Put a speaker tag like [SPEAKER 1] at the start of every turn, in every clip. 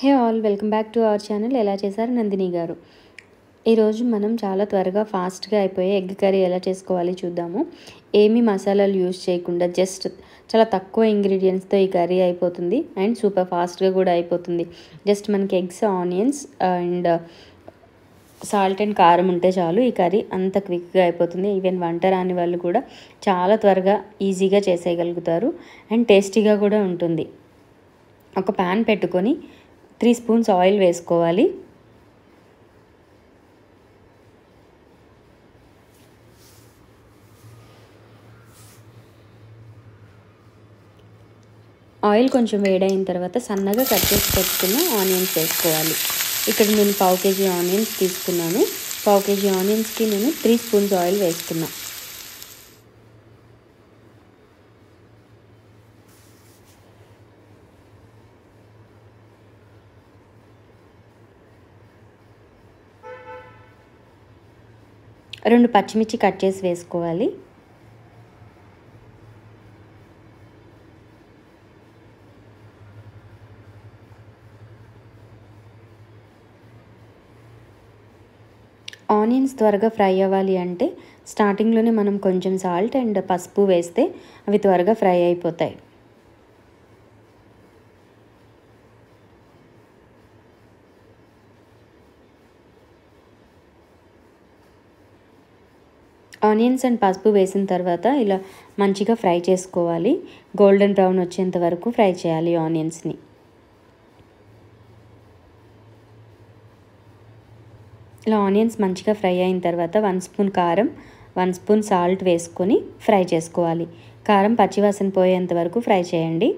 [SPEAKER 1] Hey all, welcome back to our channel. ఎలా చేశారు నందిని గారు. ఈరోజు మనం చాలా త్వరగా ఫాస్ట్గా అయిపోయే ఎగ్ కర్రీ ఎలా చేసుకోవాలి చూద్దాము. ఏమీ మసాలాలు యూజ్ చేయకుండా జస్ట్ చాలా తక్కువ ఇంగ్రీడియంట్స్తో ఈ కర్రీ అయిపోతుంది అండ్ సూపర్ ఫాస్ట్గా కూడా అయిపోతుంది. జస్ట్ మనకి eggs, onions and salt and కారం ఉంటే చాలు ఈ కర్రీ అంత క్విక్గా అయిపోతుంది. ఈవెన్ వంట రాని వాళ్ళు కూడా చాలా త్వరగా ఈజీగా చేసేయగలుగుతారు అండ్ టేస్టీగా కూడా ఉంటుంది. ఒక ప్యాన్ పెట్టుకొని 3 స్పూన్స్ ఆయిల్ వేసుకోవాలి. ఆయిల్ కొంచెం వేడైన తర్వాత సన్నగా కట్ చేసి పెట్టుకున్న ఆనియన్స్ వేసుకోవాలి. ఇక్కడ నేను 1/2 kg ఆనియన్స్ తీసుకున్నాను. 1/2 kg ఆనియన్స్కి నేను 3 స్పూన్స్ ఆయిల్ వేసుకున్నా. రెండు పచ్చిమిర్చి కట్ చేసి వేసుకోవాలి. ఆనియన్స్ త్వరగా ఫ్రై అవ్వాలి అంటే స్టార్టింగ్లోనే మనం కొంచెం సాల్ట్ అండ్ పసుపు వేస్తే అవి త్వరగా ఫ్రై అయిపోతాయి. ఆనియన్స్ అండ్ పసుపు వేసిన తర్వాత ఇలా మంచిగా ఫ్రై చేసుకోవాలి. గోల్డెన్ బ్రౌన్ వచ్చేంత వరకు ఫ్రై చేయాలి ఆనియన్స్ని. ఇలా ఆనియన్స్ మంచిగా ఫ్రై అయిన తర్వాత 1 స్పూన్ కారం, 1 స్పూన్ సాల్ట్ వేసుకొని ఫ్రై చేసుకోవాలి. కారం పచ్చివాసన పోయేంత వరకు ఫ్రై చేయండి.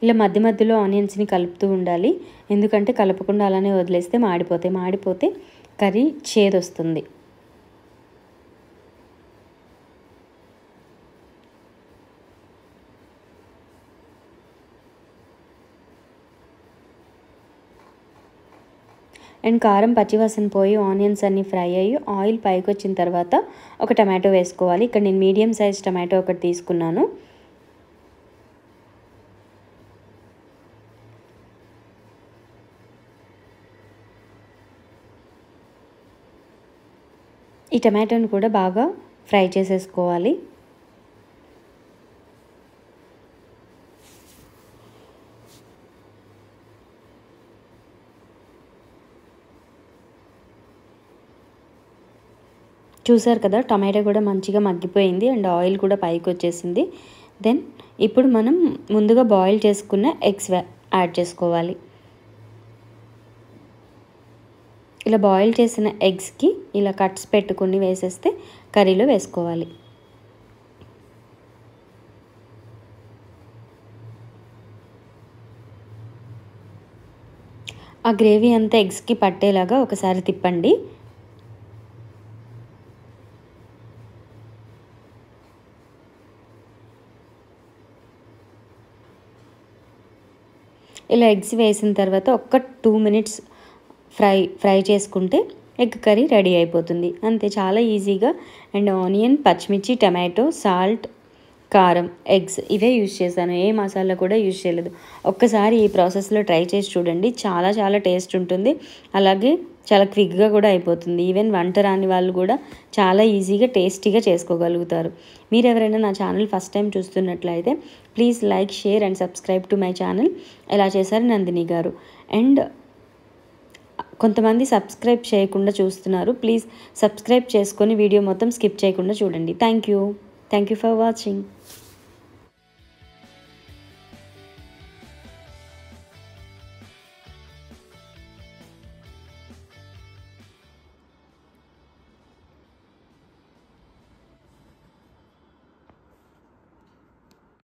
[SPEAKER 1] ఇలా మధ్య మధ్యలో ఆనియన్స్ని కలుపుతూ ఉండాలి. ఎందుకంటే కలపకుండా అలానే వదిలేస్తే మాడిపోతే కర్రీ చేదొస్తుంది. అండ్ కారం పచ్చివాసన పోయి ఆనియన్స్ అన్నీ ఫ్రై అయ్యి ఆయిల్ పైకి వచ్చిన తర్వాత ఒక టమాటో వేసుకోవాలి. ఇక్కడ నేను మీడియం సైజ్ టమాటో ఒకటి తీసుకున్నాను. ఈ టమాటోని కూడా బాగా ఫ్రై చేసేసుకోవాలి. చూసారు కదా, టమాటో కూడా మంచిగా మగ్గిపోయింది అండ్ ఆయిల్ కూడా పైకి వచ్చేసింది. దెన్ ఇప్పుడు మనం ముందుగా బాయిల్ చేసుకున్న ఎగ్స్ యాడ్ చేసుకోవాలి. ఇలా బాయిల్ చేసిన ఎగ్స్కి ఇలా కట్స్ పెట్టుకుని వేసేస్తే కర్రీలో వేసుకోవాలి. ఆ గ్రేవీ అంతా ఎగ్స్కి పట్టేలాగా ఒకసారి తిప్పండి. ఇలా ఎగ్స్ వేసిన తర్వాత ఒక్క 2 మినిట్స్ ఫ్రై చేసుకుంటే ఎగ్ కర్రీ రెడీ అయిపోతుంది. అంతే, చాలా ఈజీగా. అండ్ ఆనియన్, పచ్చిమిర్చి, టమాటో, సాల్ట్, కారం, ఎగ్స్ ఇవే యూజ్ చేశాను. ఏ మసాలా కూడా యూజ్ చేయలేదు. ఒక్కసారి ఈ ప్రాసెస్లో ట్రై చేసి చూడండి. చాలా చాలా టేస్ట్ ఉంటుంది. అలాగే చాలా క్విక్గా కూడా అయిపోతుంది. ఈవెన్ వంట రాని వాళ్ళు కూడా చాలా ఈజీగా టేస్టీగా చేసుకోగలుగుతారు. మీరు ఎవరైనా నా ఛానల్ ఫస్ట్ టైం చూస్తున్నట్లయితే please like, share and subscribe to my channel. ఎలా చేశారు నందిని గారు. అండ్ కొంతమంది సబ్స్క్రైబ్ చేయకుండా చూస్తున్నారు. ప్లీజ్ సబ్స్క్రైబ్ చేసుకొని వీడియో మొత్తం స్కిప్ చేయకుండా చూడండి. Thank you for watching.